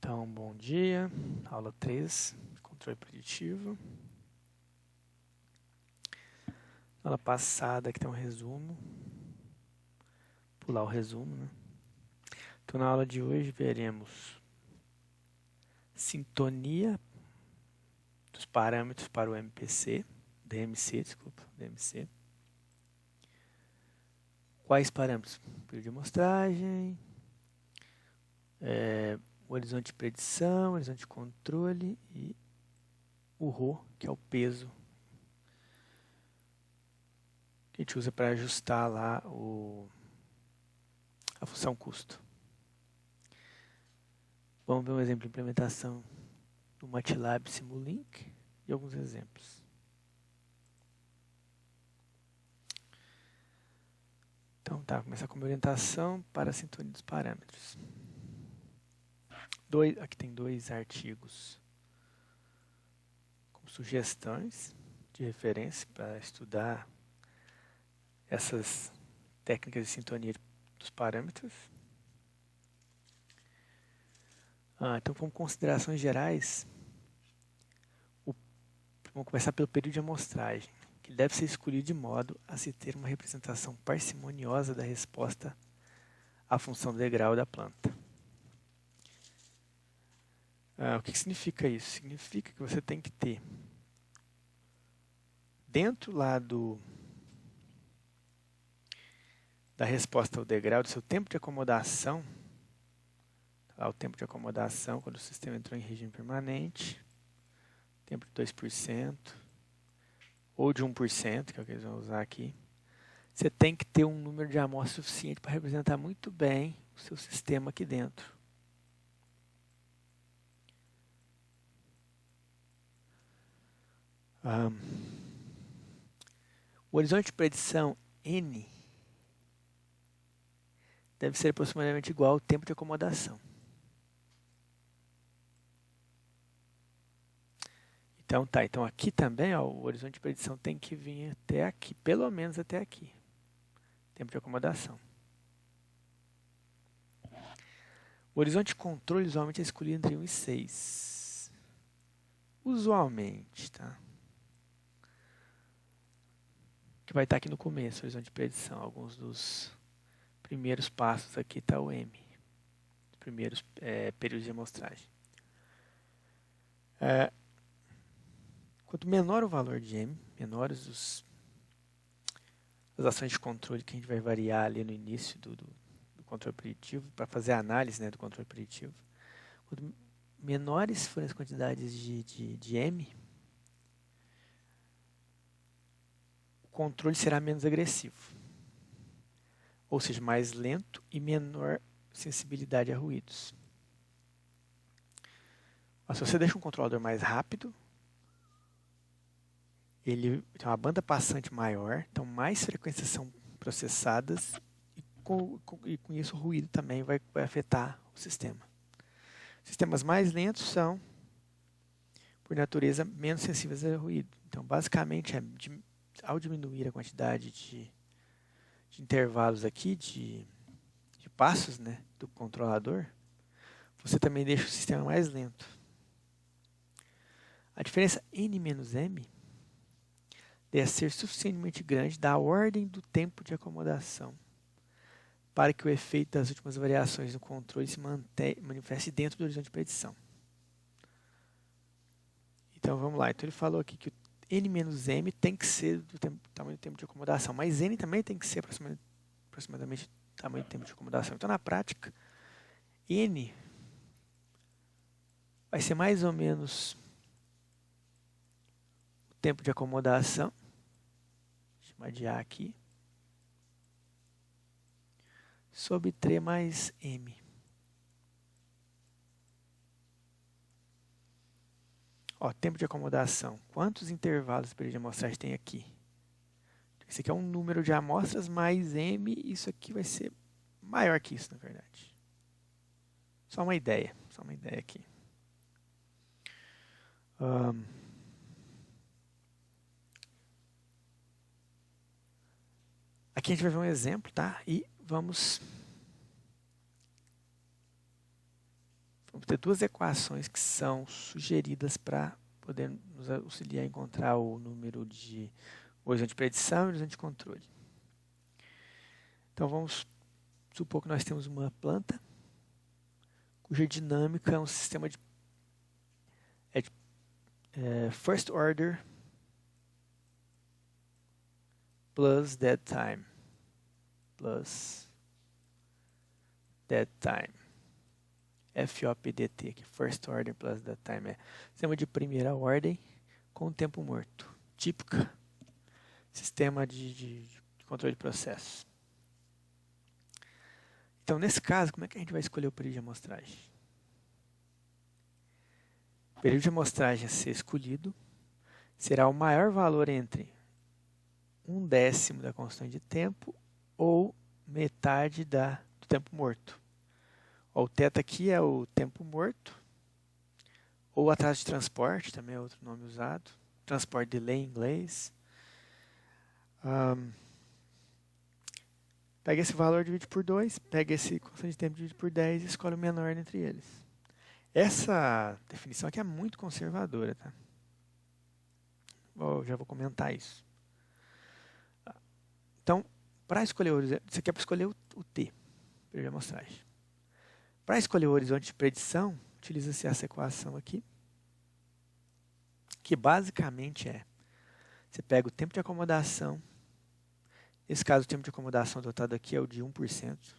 Então, bom dia, aula 3, controle preditivo. Aula passada, aqui tem um resumo. Pular o resumo, né? Então, na aula de hoje, veremos sintonia dos parâmetros para o DMC. Quais parâmetros? Período de amostragem, o horizonte de predição, horizonte de controle e o ρ, que é o peso que a gente usa para ajustar lá a função custo. Vamos ver um exemplo de implementação do MATLAB Simulink e alguns exemplos. Então tá, começar com uma orientação para a sintonia dos parâmetros. Aqui tem 2 artigos com sugestões de referência para estudar essas técnicas de sintonia dos parâmetros. Então, como considerações gerais, vamos começar pelo período de amostragem, que deve ser escolhido de modo a se ter uma representação parcimoniosa da resposta à função do degrau da planta. O que significa isso? Significa que você tem que ter dentro lá da resposta ao degrau, do seu tempo de acomodação, o tempo de acomodação quando o sistema entrou em regime permanente, tempo de 2%, ou de 1%, que é o que eles vão usar aqui, você tem que ter um número de amostras suficiente para representar muito bem o seu sistema aqui dentro. O horizonte de predição N deve ser aproximadamente igual ao tempo de acomodação. Então aqui também, o horizonte de predição tem que vir até aqui, pelo menos até aqui. Tempo de acomodação. O horizonte de controle usualmente é escolhido entre 1 e 6. Usualmente, tá? Que vai estar aqui no começo, o horizonte de predição. Alguns dos primeiros passos aqui está o M. Os primeiros períodos de amostragem. Quanto menor o valor de M, menores as ações de controle que a gente vai variar ali no início do controle preditivo, para fazer a análise, né, do controle preditivo. Quanto menores forem as quantidades de M, o controle será menos agressivo. Ou seja, mais lento e menor sensibilidade a ruídos. Mas se você deixa um controlador mais rápido, ele tem uma banda passante maior, então mais frequências são processadas e com isso o ruído também vai afetar o sistema. Sistemas mais lentos são, por natureza, menos sensíveis a ruído. Então, basicamente, ao diminuir a quantidade de intervalos aqui, de passos, né, do controlador, você também deixa o sistema mais lento. A diferença N-M deve ser suficientemente grande da ordem do tempo de acomodação para que o efeito das últimas variações no controle se manifeste dentro do horizonte de predição. Então vamos lá. Então ele falou aqui que o N-M tem que ser do tamanho do tempo de acomodação, mas N também tem que ser aproximadamente o tamanho do tempo de acomodação. Então na prática, N vai ser mais ou menos o tempo de acomodação, vou chamar de A aqui, sobre 3 mais M. Tempo de acomodação. Quantos intervalos de período de amostragem tem aqui? Esse aqui é um número de amostras mais M, isso aqui vai ser maior que isso, na verdade. Só uma ideia aqui. Aqui a gente vai ver um exemplo, tá? E vamos vamos ter duas equações que são sugeridas para poder nos auxiliar a encontrar o número de horizonte de predição e horizonte de controle. Então vamos supor que nós temos uma planta cuja dinâmica é um sistema de first order plus dead time. FOPDT, aqui, first order plus dead time. É sistema de primeira ordem com tempo morto. Típica sistema de controle de processos. Então, nesse caso, como é que a gente vai escolher o período de amostragem? O período de amostragem a ser escolhido será o maior valor entre 1/10 da constante de tempo ou metade do tempo morto. O θ aqui é o tempo morto, ou atraso de transporte, também é outro nome usado. Transport delay em inglês. Pega esse valor, divide por 2, pega esse constante de tempo, divide por 10 e escolhe o menor entre eles. Essa definição aqui é muito conservadora, tá? Já vou comentar isso. Então, para escolher o horizonte, isso aqui é para escolher o T, período de amostragem. Para escolher o horizonte de predição, utiliza-se essa equação aqui, que basicamente você pega o tempo de acomodação, nesse caso o tempo de acomodação adotado aqui é o de 1%,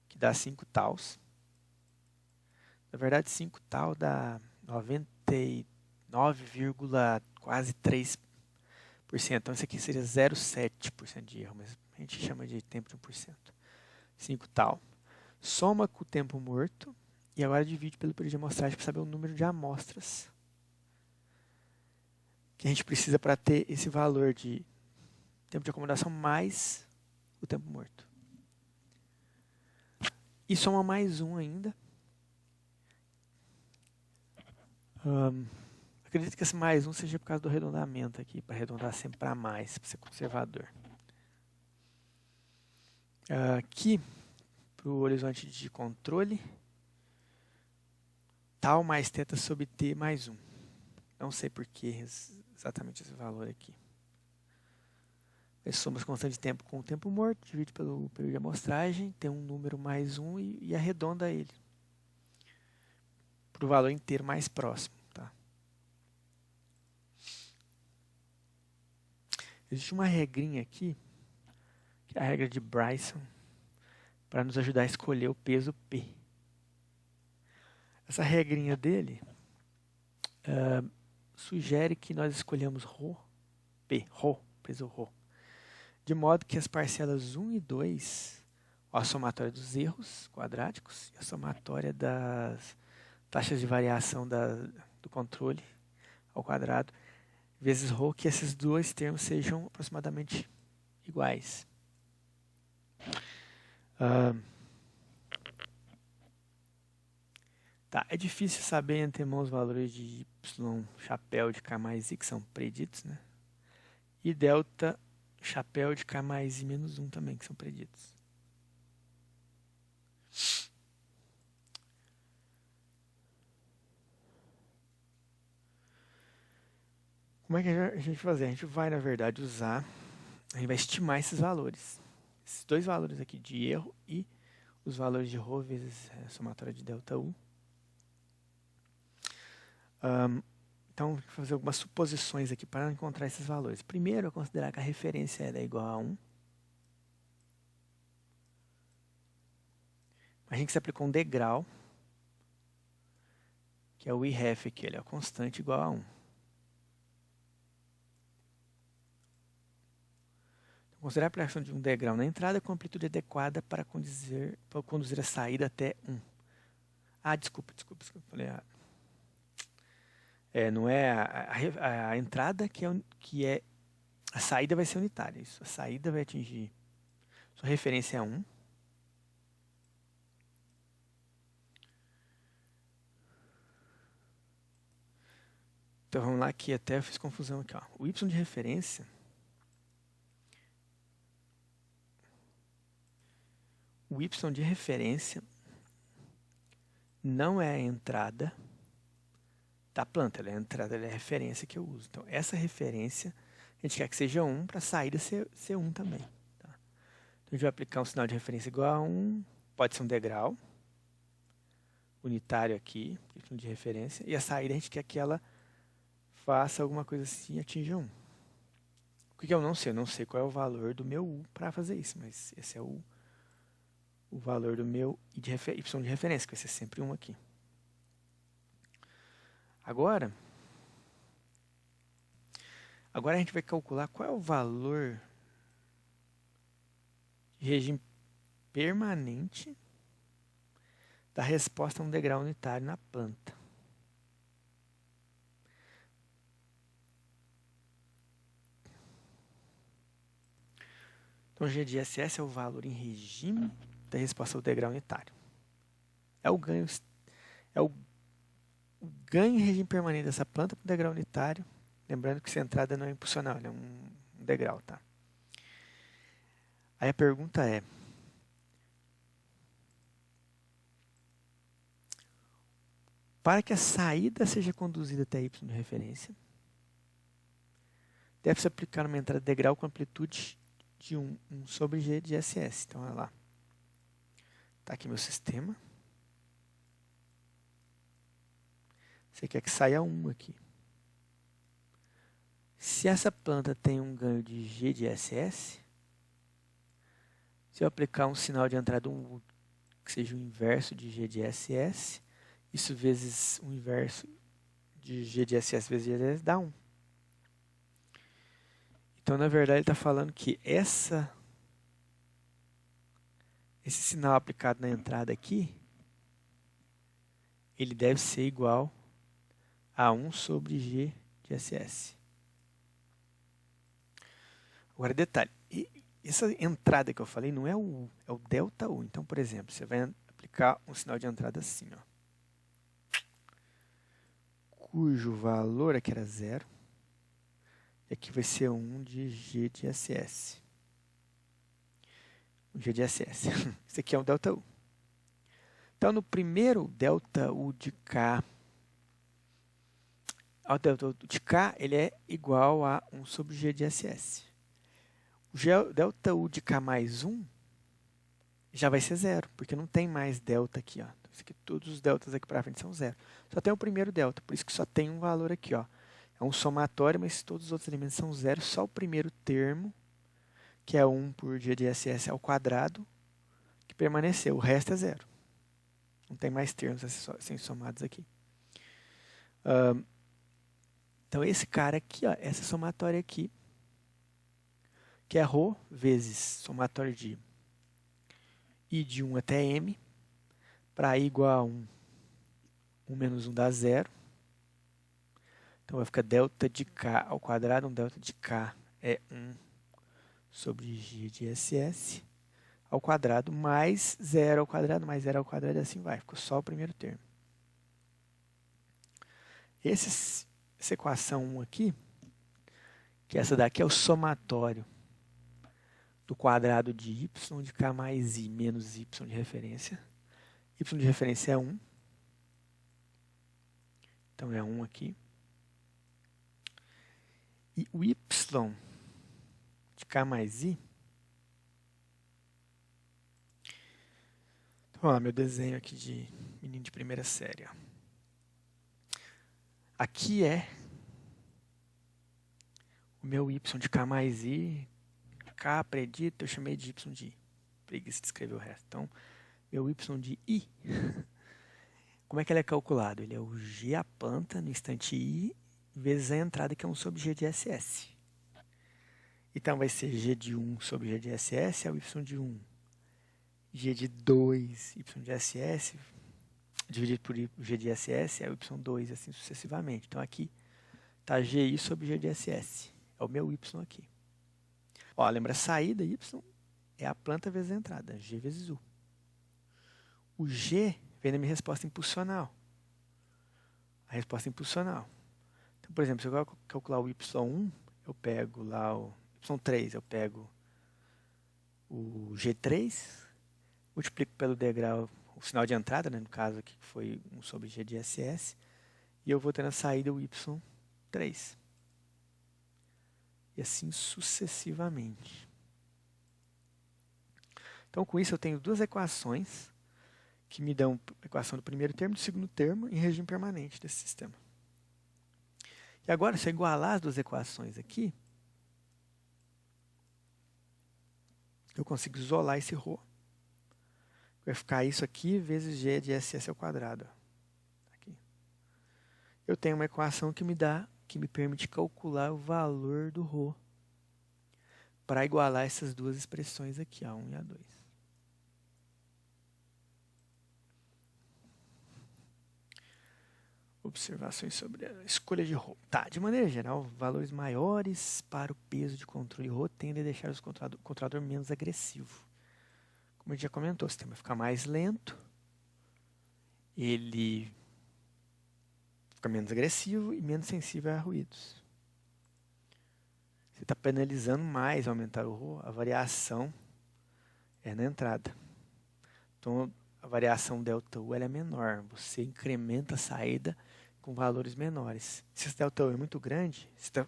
que dá 5 taus. Na verdade, 5 tal dá 99, quase 3%. Então, isso aqui seria 0,7% de erro, mas a gente chama de tempo de 1%. 5 tal. Soma com o tempo morto e agora divide pelo período de amostragem para saber o número de amostras que a gente precisa para ter esse valor de tempo de acomodação mais o tempo morto. E soma mais um ainda. Acredito que esse mais um seja por causa do arredondamento aqui, para arredondar sempre para mais, para ser conservador. Aqui, para o horizonte de controle, tal mais θ sobre t mais 1. Não sei por que exatamente esse valor aqui. Soma as constantes de tempo com o tempo morto, divide pelo período de amostragem, tem um número mais 1 e arredonda ele para o valor inteiro mais próximo. Tá? Existe uma regrinha aqui, que é a regra de Bryson, para nos ajudar a escolher o peso P. Essa regrinha dele sugere que nós escolhamos peso ρ, de modo que as parcelas 1 e 2, a somatória dos erros quadráticos e a somatória das taxas de variação do controle ao quadrado, vezes ρ, que esses dois termos sejam aproximadamente iguais. É difícil saber antemão os valores de y chapéu de k mais i, que são preditos, né? E delta chapéu de k mais i menos 1 também, que são preditos. Como é que a gente vai fazer? A gente vai, na verdade, a gente vai estimar esses valores. Esses dois valores aqui de erro e os valores de ρ vezes a somatória de delta U. Então, vou fazer algumas suposições aqui para encontrar esses valores. Primeiro, eu considerar que a referência é igual a 1. A gente se aplicou um degrau, que é o IREF aqui, ele é a constante igual a 1. Então, considerar a aplicação de um degrau na entrada com amplitude adequada para conduzir a saída até 1. Desculpa, falei errado. Não é a entrada que é a saída vai ser unitária. Isso, a saída vai atingir sua referência é 1. Então vamos lá, aqui até eu fiz confusão aqui. O y de referência não é a entrada da planta, ela é a entrada, ela é a referência que eu uso. Então, essa referência, a gente quer que seja 1 para a saída ser 1 também. Tá? Então, a gente vai aplicar um sinal de referência igual a 1, pode ser um degrau unitário aqui, de referência, e a saída a gente quer que ela faça alguma coisa assim e atinja 1. O que eu não sei? Eu não sei qual é o valor do meu U para fazer isso, mas esse é o valor do meu y de referência, que vai ser sempre 1 aqui. Agora a gente vai calcular qual é o valor de regime permanente da resposta a um degrau unitário na planta. Então, G de SS é o valor em regime da resposta ao degrau unitário. É o ganho em regime permanente dessa planta para o degrau unitário. Lembrando que essa entrada não é impulsional, ela é um degrau, tá? Aí a pergunta é: para que a saída seja conduzida até y de referência, deve-se aplicar uma entrada degrau com amplitude de 1 sobre G de SS. Então, olha lá. Está aqui meu sistema. Você quer que saia 1 aqui. Se essa planta tem um ganho de G de SS, se eu aplicar um sinal de entrada 1 que seja o inverso de G de SS, isso vezes o inverso de G de SS vezes G de SS dá 1. Então, na verdade, ele está falando que esse sinal aplicado na entrada aqui, ele deve ser igual a 1 sobre G de SS. Agora, detalhe, essa entrada que eu falei não é o U, é o delta U. Então, por exemplo, você vai aplicar um sinal de entrada assim, ó, cujo valor aqui era 0, e aqui vai ser 1 de G de SS. G de SS. Isso aqui é um delta U. Então, no primeiro delta U de K, o delta U de K ele é igual a 1 sobre G de SS. O delta U de K mais 1 já vai ser 0, porque não tem mais delta aqui. Ó. Então, isso aqui, todos os deltas aqui para frente são 0. Só tem o primeiro delta, por isso que só tem um valor aqui. Ó. É um somatório, mas todos os outros elementos são 0, só o primeiro termo, que é 1 por G de SS ao quadrado, que permaneceu. O resto é 0. Não tem mais termos a serem somados aqui. Então, esse cara aqui, ó, essa somatória aqui, que é ρ vezes somatório de I de 1 até M, para I igual a 1, 1 menos 1 dá 0. Então, vai ficar delta de K ao quadrado, delta de K é 1 sobre G de SS ao quadrado, mais 0 ao quadrado, mais 0 ao quadrado, e assim vai. Ficou só o primeiro termo. Essa equação 1 aqui, que essa daqui é o somatório do quadrado de y de k mais i menos y de referência. Y de referência é 1. Então, é 1 aqui. E o y de k mais i. Então, vamos lá, meu desenho aqui de menino de primeira série. Ó. Aqui é o meu y de k mais i. K predito, eu chamei de y de i. Preguiça de escrever o resto. Então, meu y de i, como é que ele é calculado? Ele é o g a planta no instante i vezes a entrada, que é 1 sobre g de SS. Então, vai ser g de 1 sobre g de SS é o y de 1. G de 2, y de SS, dividido por g de SS é o y2, assim sucessivamente. Então, aqui está gi sobre g de SS. É o meu y aqui. Ó, lembra, a saída y é a planta vezes a entrada, g vezes u. O g vem da minha resposta impulsional. A resposta impulsional. Então, por exemplo, se eu calcular o y1, eu pego lá o y3, eu pego o g3, multiplico pelo degrau o sinal de entrada, né, no caso aqui foi 1 sobre G de SS, e eu vou ter na saída o Y3. E assim sucessivamente. Então, com isso, eu tenho duas equações que me dão a equação do primeiro termo e do segundo termo em regime permanente desse sistema. E agora, se eu igualar as duas equações aqui, eu consigo isolar esse ρ. Vai ficar isso aqui vezes G de SS ao quadrado. Aqui. Eu tenho uma equação que me permite calcular o valor do ρ para igualar essas duas expressões aqui, A1 e A2. Observações sobre a escolha de ρ. Tá, de maneira geral, valores maiores para o peso de controle ρ tendem a deixar o controlador menos agressivo. Como a gente já comentou, o sistema fica mais lento, ele fica menos agressivo e menos sensível a ruídos. Você está penalizando mais ao aumentar o ρ, a variação é na entrada. Então, a variação ΔU ela é menor, você incrementa a saída com valores menores. Se esse ΔU é muito grande, você está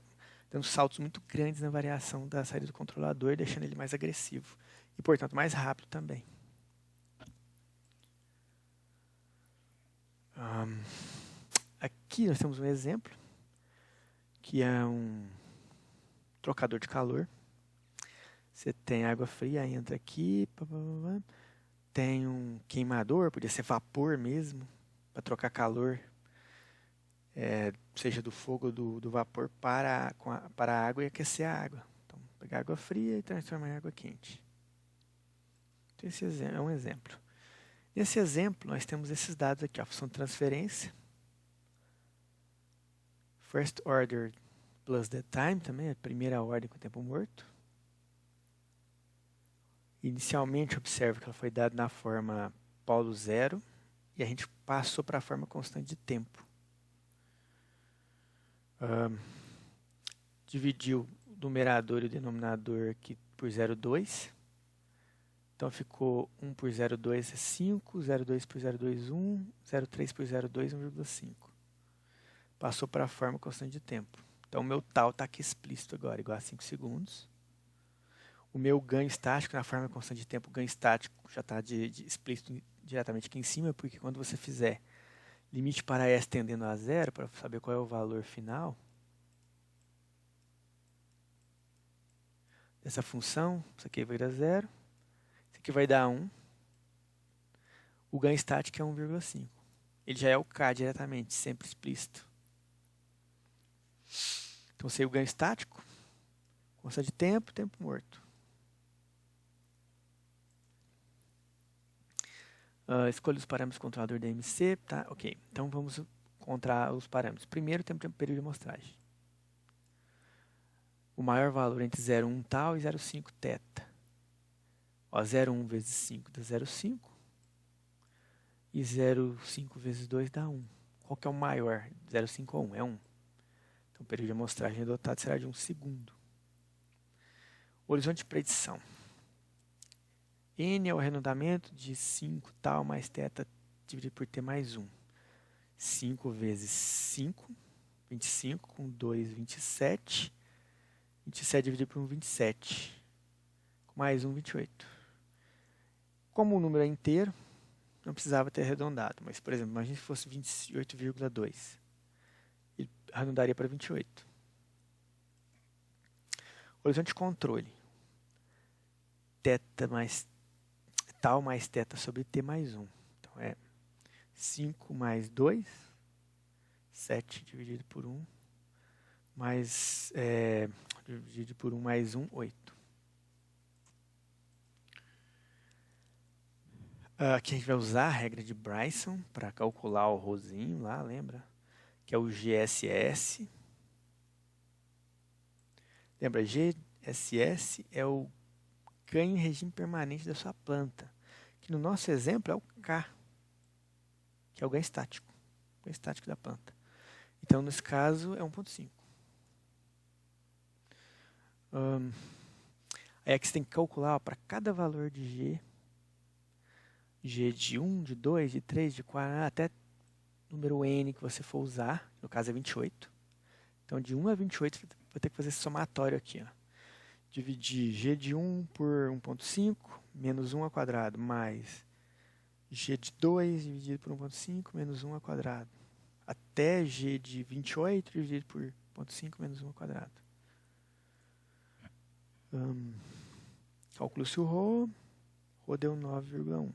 dando saltos muito grandes na variação da saída do controlador, deixando ele mais agressivo. E, portanto, mais rápido também. Aqui nós temos um exemplo, que é um trocador de calor. Você tem água fria, entra aqui, tem um queimador, podia ser vapor mesmo, para trocar calor, seja do fogo ou do vapor para a água e aquecer a água. Então, pegar água fria e transformar em água quente. Então, esse é um exemplo. Nesse exemplo, nós temos esses dados aqui, a função de transferência, first order plus the time também, a primeira ordem com o tempo morto. Inicialmente, observa que ela foi dada na forma polo zero e a gente passou para a forma constante de tempo. Dividiu o numerador e o denominador aqui por 0,2. Então ficou 1 por 0,2 é 5, 0,2 por 0,2 1, 0,3 por 0,2 1,5. Passou para a forma constante de tempo. Então o meu tal está aqui explícito agora, igual a 5 segundos. O meu ganho estático, na forma constante de tempo, o ganho estático já está explícito diretamente aqui em cima, porque quando você fizer limite para S tendendo a zero, para saber qual é o valor final dessa função, isso aqui vai dar 0, isso aqui vai dar 1. O ganho estático é 1,5. Ele já é o K diretamente, sempre explícito. Então, sei o ganho estático, constante de tempo, tempo morto. Escolha os parâmetros do controlador DMC. Tá? Ok, então vamos encontrar os parâmetros. Primeiro, tempo de período de amostragem. O maior valor entre 0,1 tal e 0,5 teta. 0,1 vezes 5 dá 0,5. E 0,5 vezes 2 dá 1. Qual que é o maior? 0,5 ou 1? É 1. Então, o período de amostragem adotado será de 1 segundo. O horizonte de predição. N é o arredondamento de 5 tal mais teta dividido por T mais 1. 5 vezes 5, 25, com 2, 27. 27 dividido por 1, 27. Com mais 1, 28. Como o número é inteiro, não precisava ter arredondado. Mas, por exemplo, imagine se fosse 28,2. Ele arredondaria para 28. Horizonte de controle. Teta mais tal mais teta sobre T mais 1. Então, é 5 mais 2, 7 dividido por 1, mais, dividido por 1 mais 1, 8. Aqui a gente vai usar a regra de Bryson para calcular o rosinho lá, lembra? Que é o GSS. Lembra, GSS é o ganho em regime permanente da sua planta, que no nosso exemplo é o K, que é o ganho estático da planta. Então, nesse caso, é 1,5. Aí aqui você tem que calcular para cada valor de G, G de 1, de 2, de 3, de 4, até número N que você for usar, no caso é 28. Então, de 1 a 28, vou ter que fazer esse somatório aqui. Ó. Dividir G de 1 por 1,5, menos 1 ao quadrado, mais G de 2 dividido por 1,5, menos 1 ao quadrado. Até G de 28 dividido por 0,5 menos 1 ao quadrado. Calculo-se o Rho deu 9,1.